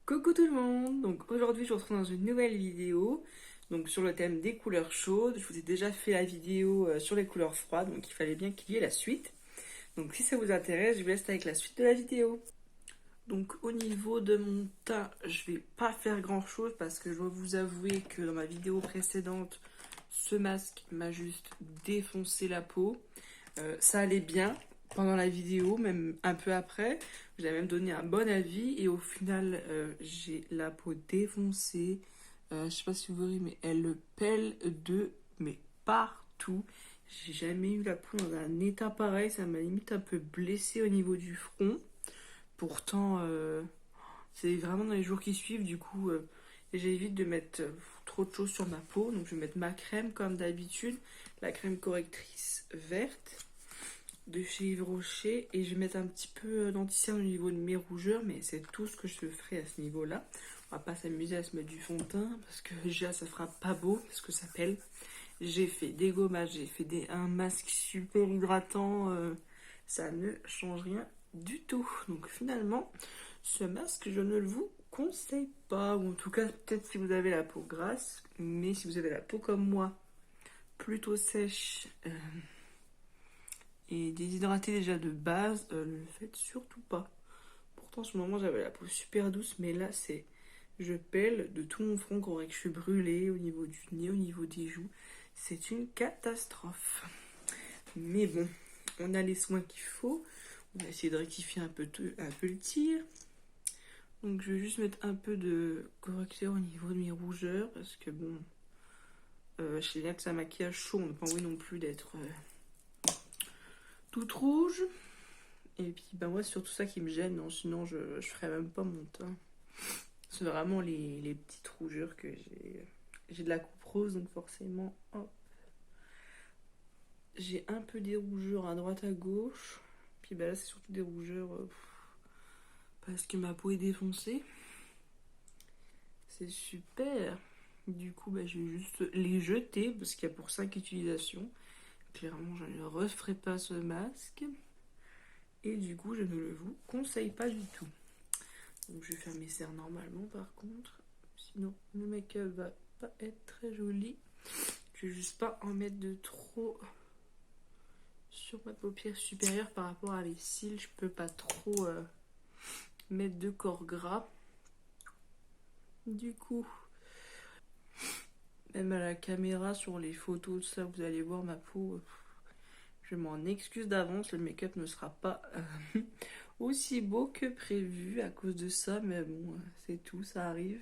Coucou tout le monde. Donc aujourd'hui je vous retrouve dans une nouvelle vidéo donc sur le thème des couleurs chaudes. Je vous ai déjà fait la vidéo sur les couleurs froides, donc il fallait bien qu'il y ait la suite. Donc si ça vous intéresse, je vous laisse avec la suite de la vidéo. Donc au niveau de mon teint, je vais pas faire grand chose parce que je dois vous avouer que dans ma vidéo précédente, ce masque m'a juste défoncé la peau. Ça allait bien pendant la vidéo, même un peu après. J'ai même donné un bon avis et au final, j'ai la peau défoncée. Je sais pas si vous voyez, mais elle pèle mais partout. J'ai jamais eu la peau dans un état pareil. Ça m'a limite un peu blessée au niveau du front. Pourtant, c'est vraiment dans les jours qui suivent. Du coup, j'évite de mettre trop de choses sur ma peau. Donc, je vais mettre ma crème comme d'habitude, la crème correctrice verte de chez Yves Rocher, et je vais mettre un petit peu d'anti-cerne au niveau de mes rougeurs, mais c'est tout ce que je ferai à ce niveau-là. On va pas s'amuser à se mettre du fond de teint parce que déjà ça fera pas beau, parce que ça pèle. J'ai fait des gommages, j'ai fait un masque super hydratant, ça ne change rien du tout. Donc finalement, ce masque, je ne le vous conseille pas, ou en tout cas peut-être si vous avez la peau grasse, mais si vous avez la peau comme moi, plutôt sèche, et déshydratée déjà de base, ne le faites surtout pas. Pourtant, en ce moment, j'avais la peau super douce, mais là, c'est. Je pèle de tout mon front, qu'on dirait que je suis brûlée au niveau du nez, au niveau des joues. C'est une catastrophe. Mais bon, on a les soins qu'il faut. On va essayer de rectifier un peu le tir. Donc, je vais juste mettre un peu de correcteur au niveau de mes rougeurs, parce que bon, je sais bien que c'est un maquillage chaud, on n'a pas envie non plus d'être toute rouge. Et puis ben moi c'est surtout ça qui me gêne, non, sinon je ferais même pas mon teint. C'est vraiment les petites rougeurs que j'ai. J'ai de la coupe rose, donc forcément, hop. J'ai un peu des rougeurs à droite à gauche. Puis ben là c'est surtout des rougeurs parce que ma peau est défoncée. C'est super. Du coup ben, je vais juste les jeter parce qu'il y a pour 5 utilisations. Clairement je ne referai pas ce masque. Et du coup je ne le vous conseille pas du tout. Donc je vais faire mes serres normalement par contre. Sinon le make-up va pas être très joli. Je vais juste pas en mettre de trop sur ma paupière supérieure par rapport à mes cils. Je peux pas trop mettre de corps gras. Du coup, même à la caméra, sur les photos, tout ça, vous allez voir ma peau. Je m'en excuse d'avance, le make-up ne sera pas aussi beau que prévu à cause de ça, mais bon, c'est tout, ça arrive.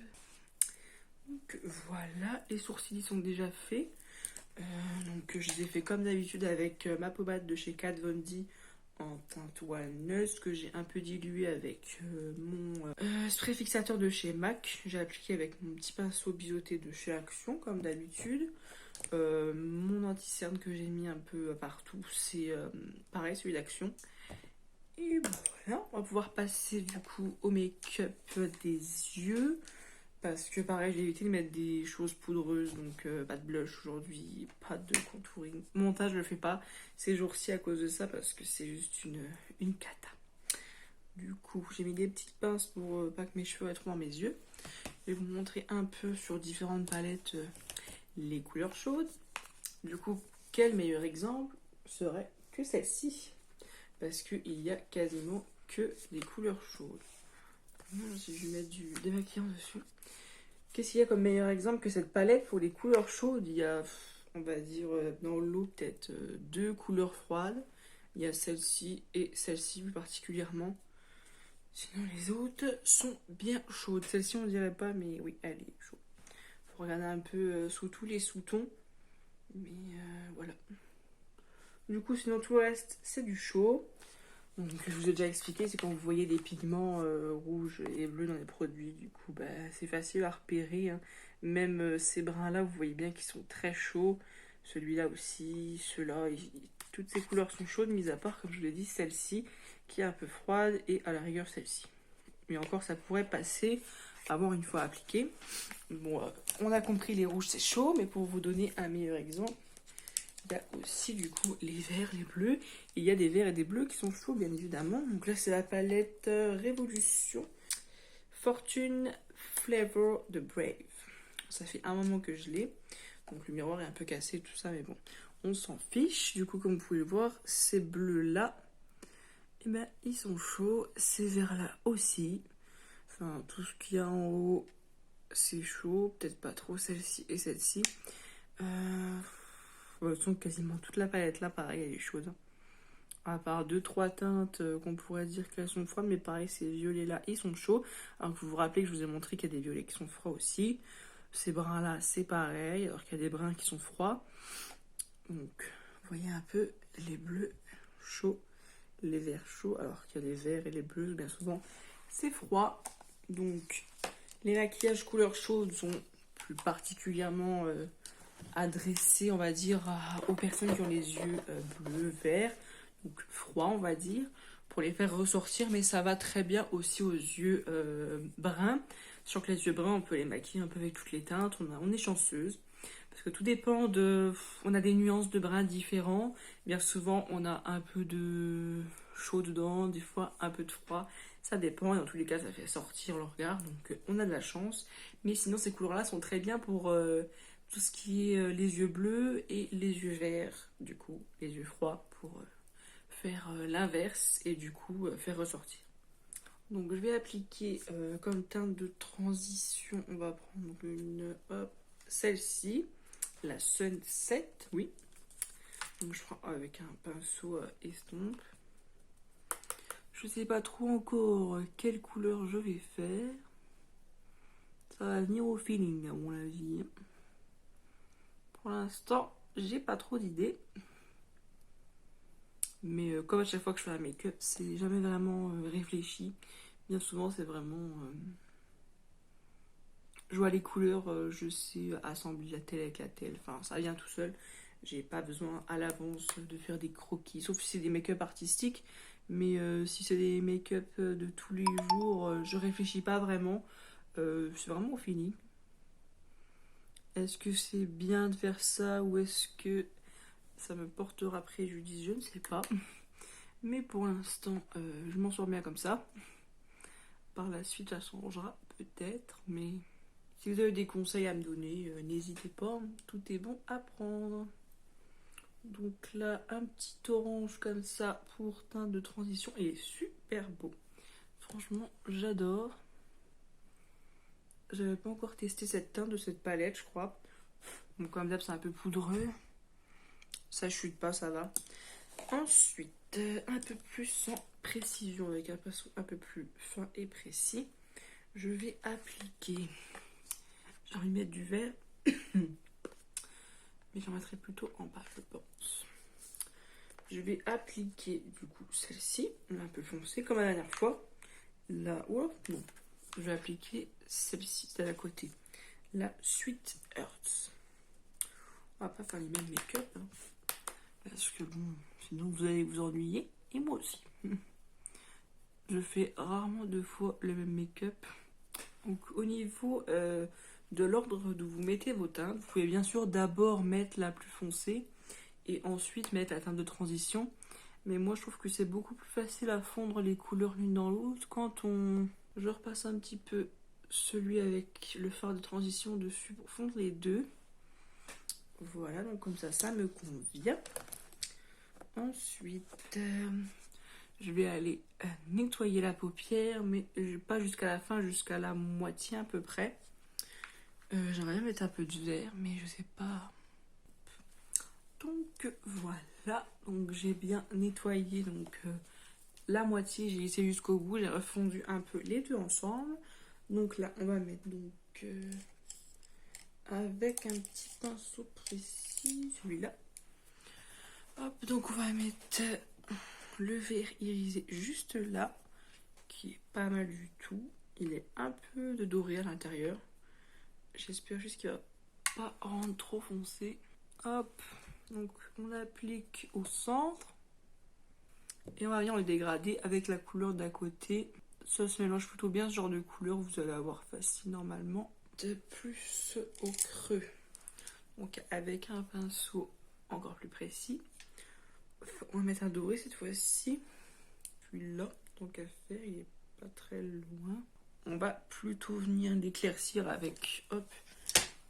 Donc voilà, les sourcils sont déjà faits. Donc je les ai fait comme d'habitude avec ma pommade de chez Kat Von D en teinte walnut que j'ai un peu dilué avec mon spray fixateur de chez MAC. J'ai appliqué avec mon petit pinceau biseauté de chez Action comme d'habitude. Mon anti-cerne que j'ai mis un peu partout, c'est pareil, celui d'Action. Et voilà, on va pouvoir passer du coup au make-up des yeux. Parce que pareil, j'ai évité de mettre des choses poudreuses, donc pas de blush aujourd'hui, pas de contouring. Montage, je le fais pas ces jours-ci à cause de ça, parce que c'est juste une cata. Du coup, j'ai mis des petites pinces pour pas que mes cheveux aient trop dans mes yeux. Je vais vous montrer un peu sur différentes palettes les couleurs chaudes. Du coup, quel meilleur exemple serait que celle-ci? Parce qu'il y a quasiment que des couleurs chaudes. Si je vais mettre du démaquillant dessus. Qu'est-ce qu'il y a comme meilleur exemple que cette palette pour les couleurs chaudes? Il y a, on va dire, dans l'eau peut-être deux couleurs froides. Il y a celle-ci et celle-ci plus particulièrement. Sinon les autres sont bien chaudes. Celle-ci on dirait pas, mais oui, elle est chaude. Faut regarder un peu sous tous les sous-tons. Mais voilà. Du coup, sinon tout le reste, c'est du chaud. Donc, je vous ai déjà expliqué, c'est quand vous voyez des pigments rouges et bleus dans les produits, du coup, bah, c'est facile à repérer. Hein. Même ces brins-là, vous voyez bien qu'ils sont très chauds. Celui-là aussi, ceux-là, toutes ces couleurs sont chaudes, mis à part, comme je l'ai dit, celle-ci, qui est un peu froide, et à la rigueur, celle-ci. Mais encore, ça pourrait passer, avoir une fois appliqué. Bon, on a compris, les rouges, c'est chaud, mais pour vous donner un meilleur exemple, il y a aussi du coup les verts, les bleus. Et il y a des verts et des bleus qui sont chauds bien évidemment. Donc là c'est la palette Révolution Fortune Flavor de Brave. Ça fait un moment que je l'ai. Donc le miroir est un peu cassé, tout ça, mais bon, on s'en fiche. Du coup, comme vous pouvez le voir, ces bleus-là, eh ben, ils sont chauds. Ces verts-là aussi. Enfin, tout ce qu'il y a en haut, c'est chaud. Peut-être pas trop celle-ci et celle-ci. De toute façon, quasiment toute la palette là, pareil, elle est chaude. À part 2-3 teintes qu'on pourrait dire qu'elles sont froides, mais pareil, ces violets là, ils sont chauds. Alors que vous vous rappelez que je vous ai montré qu'il y a des violets qui sont froids aussi. Ces bruns là, c'est pareil, alors qu'il y a des bruns qui sont froids. Donc, vous voyez un peu les bleus chauds, les verts chauds, alors qu'il y a les verts et les bleus, bien souvent, c'est froid. Donc, les maquillages couleur chaude sont plus particulièrement adressés, on va dire, aux personnes qui ont les yeux bleus, verts, donc froids, on va dire, pour les faire ressortir, mais ça va très bien aussi aux yeux bruns. Sachant que les yeux bruns, on peut les maquiller un peu avec toutes les teintes, on est chanceuse. Parce que tout dépend de... On a des nuances de brun différents. Bien souvent, on a un peu de chaud dedans, des fois un peu de froid. Ça dépend, et dans tous les cas, ça fait sortir le regard. Donc, on a de la chance. Mais sinon, ces couleurs-là sont très bien pour tout ce qui est les yeux bleus et les yeux verts. Du coup, les yeux froids pour faire l'inverse et du coup, faire ressortir. Donc, je vais appliquer comme teinte de transition. On va prendre une... Hop, celle-ci. La Sunset, oui. Donc je prends avec un pinceau estompe. Je sais pas trop encore quelle couleur je vais faire. Ça va venir au feeling à mon avis. Pour l'instant, j'ai pas trop d'idées. Mais comme à chaque fois que je fais un make-up, c'est jamais vraiment réfléchi. Bien souvent, c'est vraiment... je vois les couleurs, je sais assembler la telle avec la telle. Enfin, ça vient tout seul. J'ai pas besoin à l'avance de faire des croquis. Sauf si c'est des make-up artistiques. Mais si c'est des make-up de tous les jours, je réfléchis pas vraiment. C'est vraiment au feeling. Est-ce que c'est bien de faire ça ou est-ce que ça me portera préjudice? Je ne sais pas. Mais pour l'instant, je m'en sors bien comme ça. Par la suite, ça changera peut-être. Mais si vous avez des conseils à me donner, n'hésitez pas. Tout est bon à prendre. Donc là, un petit orange comme ça pour teinte de transition. Il est super beau. Franchement, j'adore. J'avais pas encore testé cette teinte de cette palette, je crois. Donc comme d'hab, c'est un peu poudreux. Ça chute pas, ça va. Ensuite, un peu plus en précision, avec un pinceau un peu plus fin et précis. Je vais appliquer... J'ai envie de mettre du vert. Mais j'en mettrai plutôt en bas, je pense. Je vais appliquer du coup celle-ci, un peu foncée comme la dernière fois. Là, oh non, je vais appliquer celle-ci, c'est à la côté. La Sweet Earth. On va pas faire les mêmes make-up, hein, parce que bon, sinon vous allez vous ennuyer, et moi aussi. Je fais rarement deux fois le même make-up. Donc au niveau de l'ordre d'où vous mettez vos teintes, vous pouvez bien sûr d'abord mettre la plus foncée et ensuite mettre la teinte de transition. Mais moi je trouve que c'est beaucoup plus facile à fondre les couleurs l'une dans l'autre quand on... Je repasse un petit peu celui avec le fard de transition dessus pour fondre les deux. Voilà, donc comme ça me convient. Ensuite, je vais aller nettoyer la paupière, mais pas jusqu'à la fin, jusqu'à la moitié à peu près. J'aimerais bien mettre un peu de vert, mais je sais pas. Donc voilà, donc j'ai bien nettoyé donc la moitié, j'ai essayé jusqu'au bout, j'ai refondu un peu les deux ensemble. Donc là, on va mettre donc avec un petit pinceau précis, celui-là. Hop, donc on va mettre le vert irisé juste là, qui est pas mal du tout. Il est un peu de doré à l'intérieur. J'espère juste qu'il va pas rendre trop foncé. Hop, donc on applique au centre. Et on va venir le dégrader avec la couleur d'à côté. Ça se mélange plutôt bien ce genre de couleur. Vous allez avoir facile normalement. De plus au creux. Donc avec un pinceau encore plus précis. On va mettre un doré cette fois-ci. Celui-là, tant qu'à faire, il est pas très loin. on va plutôt venir l'éclaircir avec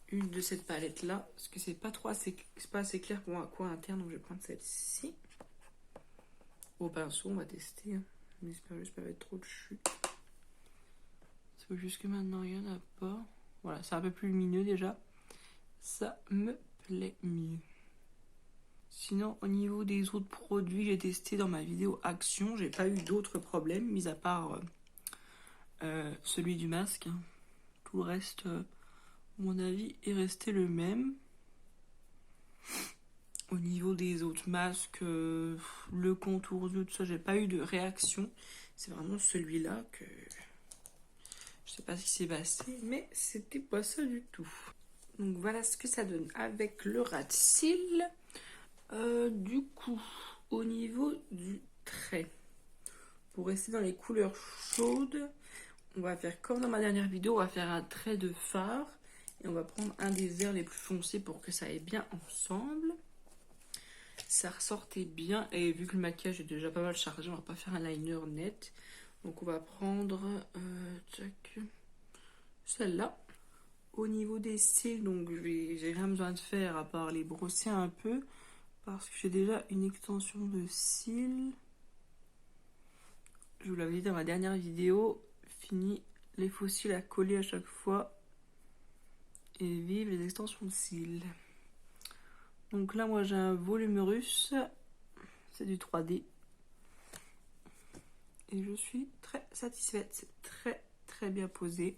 une de cette palette là, parce que c'est pas assez clair pour un coin interne, donc je vais prendre celle-ci. Au pinceau, on va tester, hein. Mais j'espère juste pas mettre trop de chute. Parce que jusque maintenant il n'y en a pas. Voilà, c'est un peu plus lumineux déjà. Ça me plaît mieux. Sinon, au niveau des autres produits que j'ai testés dans ma vidéo action, j'ai pas eu d'autres problèmes, mis à part celui du masque. Tout le reste, mon avis, est resté le même. Au niveau des autres masques, le contour de tout ça, j'ai pas eu de réaction. C'est vraiment celui-là que je sais pas ce qui s'est passé, mais c'était pas ça du tout. Donc voilà ce que ça donne avec le ras de cils. Du coup, au niveau du trait, pour rester dans les couleurs chaudes, on va faire comme dans ma dernière vidéo, on va faire un trait de fard et on va prendre un des verts les plus foncés pour que ça aille bien ensemble. Ça ressortait bien et vu que le maquillage est déjà pas mal chargé, on va pas faire un liner net. Donc on va prendre celle-là. Au niveau des cils, donc j'ai rien besoin de faire à part les brosser un peu parce que j'ai déjà une extension de cils. Je vous l'avais dit dans ma dernière vidéo, fini les faux cils à coller à chaque fois et vive les extensions de cils. Donc là moi j'ai un Volumerus, c'est du 3D et je suis très satisfaite, c'est très bien posé.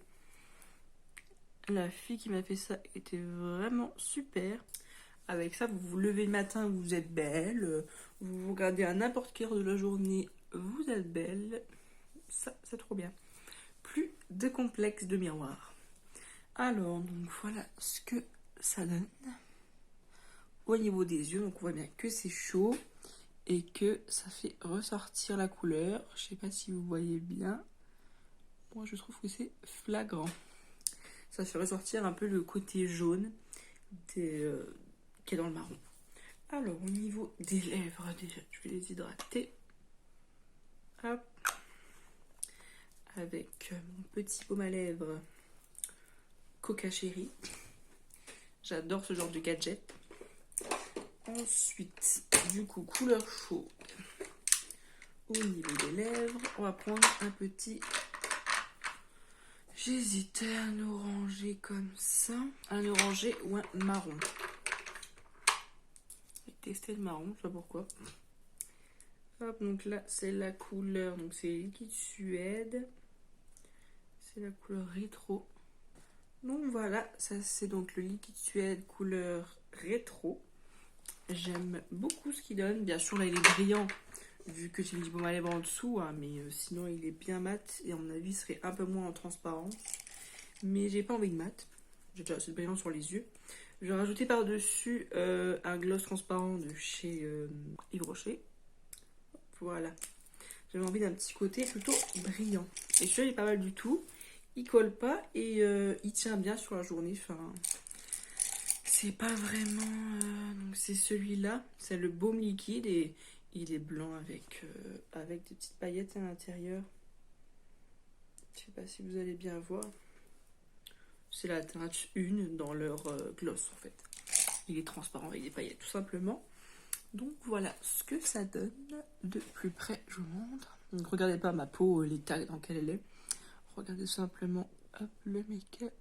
La fille qui m'a fait ça était vraiment super. Avec ça, vous vous levez le matin, vous êtes belle. Vous vous regardez à n'importe quelle heure de la journée, vous êtes belle. Ça, c'est trop bien. Plus de complexe de miroir. Alors, donc voilà ce que ça donne. Au niveau des yeux, donc on voit bien que c'est chaud et que ça fait ressortir la couleur. Je sais pas si vous voyez bien. Moi, je trouve que c'est flagrant. Ça fait ressortir un peu le côté jaune qui est dans le marron. Alors, au niveau des lèvres, déjà, je vais les hydrater. Hop. Avec mon petit baume à lèvres Coca Cherry. J'adore ce genre de gadget. Ensuite, du coup, couleur chaude. Au niveau des lèvres, on va prendre un petit... J'hésitais un orangé comme ça. Un orangé ou un marron. J'ai testé le marron, je sais pas pourquoi. Hop, donc là, c'est la couleur. Donc c'est liquide Suède. C'est la couleur rétro. Donc voilà, ça c'est donc le liquide Suède couleur rétro. J'aime beaucoup ce qu'il donne. Bien sûr, là, il est brillant. Vu que j'ai mis du baume à lèvres en dessous, hein, mais sinon il est bien mat et à mon avis il serait un peu moins en transparence. Mais j'ai pas envie de mat, j'ai déjà assez de brillant sur les yeux. Je vais rajouter par dessus un gloss transparent de chez Yves Rocher. Voilà, j'avais envie d'un petit côté plutôt brillant. Et celui-là il est pas mal du tout, il colle pas et il tient bien sur la journée. Enfin, c'est pas vraiment... donc c'est celui-là, c'est le baume liquide et... il est blanc avec des petites paillettes à l'intérieur. Je sais pas si vous allez bien voir. C'est la teinte 1 dans leur gloss en fait. Il est transparent avec des paillettes tout simplement. Donc voilà ce que ça donne de plus près, je vous montre. Donc regardez pas ma peau, l'état dans lequel elle est. Regardez simplement hop, le make-up.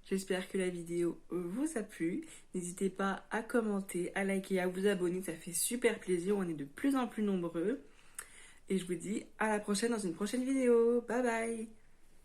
J'espère que la vidéo vous a plu. N'hésitez pas à commenter, à liker, à vous abonner. Ça fait super plaisir. On est de plus en plus nombreux. Et je vous dis à la prochaine dans une prochaine vidéo. Bye bye!